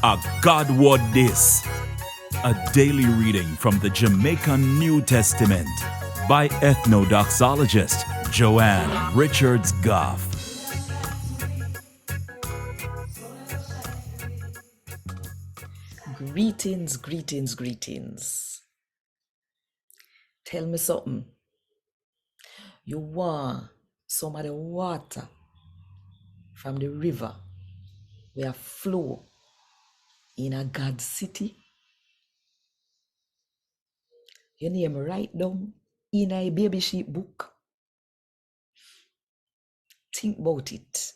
A God Word This, a daily reading from the Jamaican New Testament by Ethnodoxologist Joanne Richards Goffe. Greetings, greetings, greetings. Tell me something. You want some of the water from the river where flow in a God's city? You name right down in a baby sheep book. Think about it.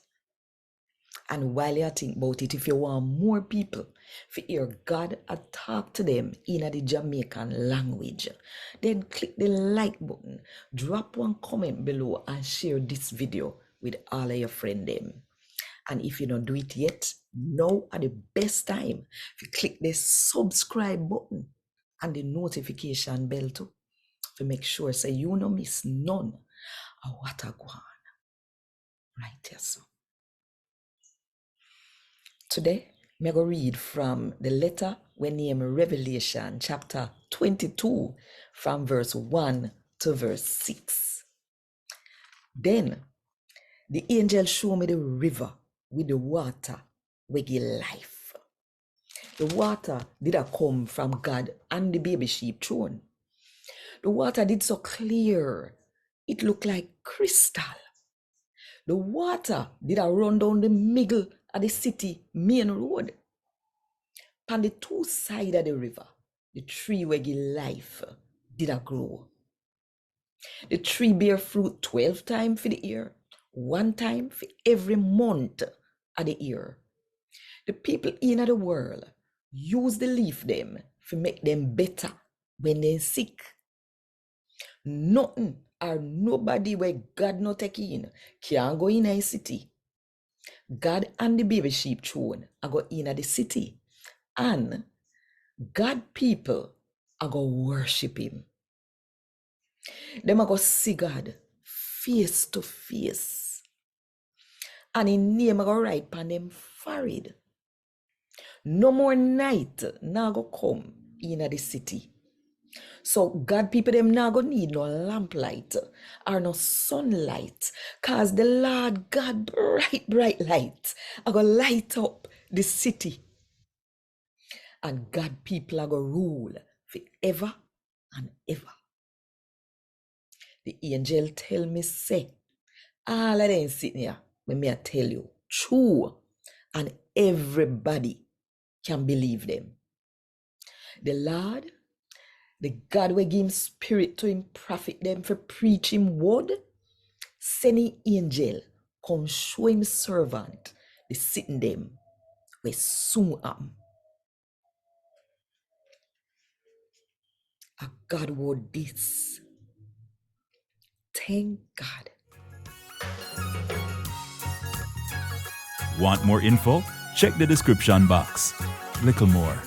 And while you think about it, if you want more people to hear God talk to them in the Jamaican language, then click the like button, drop one comment below and share this video with all of your friends them. And if you don't do it yet, now are the best time to click the subscribe button and the notification bell too, to make sure so you don't miss none of what I go on right here. So today, I'm going to read from the letter we name Revelation chapter 22 from verse 1 to verse 6. Then the angel showed me the river with the water we give life. The water did come from God and the baby sheep throne. The water did so clear, it looked like crystal. The water did run down the middle of the city main road. On the two sides of the river, the tree we give life did grow. The tree bear fruit 12 times for the year, 1 time for every month of the year. The people in the world use the leaf them to make them better when they're sick. Nothing or nobody where God not take in can go in a city. God and the baby sheep throne are go in the city, and God people are go worship him. Them are go see God face to face, and in name are go write upon them forehead. No more night now go come in the city. So God people them now go need no lamplight or no sunlight, cause the Lord God bright light are go light up the city, and God people are go rule forever and ever. The angel tell me say, all of them sitting here, but me I tell you, true, and everybody can believe them. The Lord, the God will give him spirit to him profit them for preach him word, sending angel come show him servant, the sitting them we soon am. A God word this. Thank God. Want more info? Check the description box. Little more.